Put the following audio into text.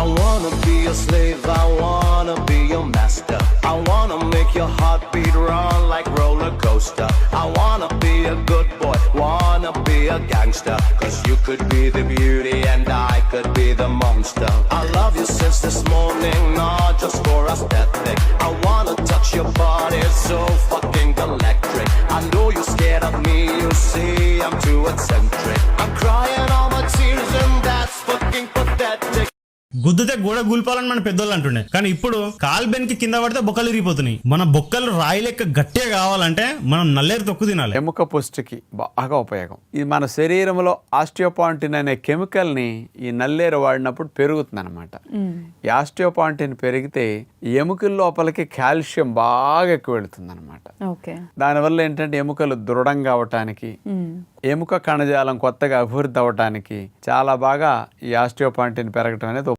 I wanna be your slave, I wanna be your master. I wanna make your heartbeat run like roller coaster. I wanna be a good boy, wanna be a gangster. Cause you could be the beauty and I could be the monster. I love you since this morning, not just for aesthetic. I wanna touch your body so fucking electric. I know you're scared of me, you see I'm too eccentric. I'm crying all my tears and that's fucking pathetic. గుద్దితే గోడ కూలిపోవాలని మన పెద్దోళ్ళు అంటుండే, కానీ ఇప్పుడు కాలు బెనికి కింద పడితే బొక్కలు ఇరిగిపోతున్నాయి. మన బొక్కలు రాయి లెక్క గట్టిగా కావాలంటే మనం నల్లేరు తొక్కు తినాలి. ఎముక పుష్టికి బాగా ఉపయోగం. ఇది మన శరీరంలో ఆస్టియోపాంటిన్ అనే కెమికల్ని ఈ నల్లేరు వాడినప్పుడు పెరుగుతుంది అనమాట. ఈ ఆస్టియోపాంటిన్ పెరిగితే ఎముకల లోపలికి కాల్షియం బాగా ఎక్కువ వెళుతుంది అనమాట. దానివల్ల ఏంటంటే ఎముకలు దృఢంగా అవటానికి, ఎముక కణజాలం కొత్తగా అభివృద్ధి అవటానికి చాలా బాగా ఈ ఆస్టియోపాంటిన్ పెరగటం అనేది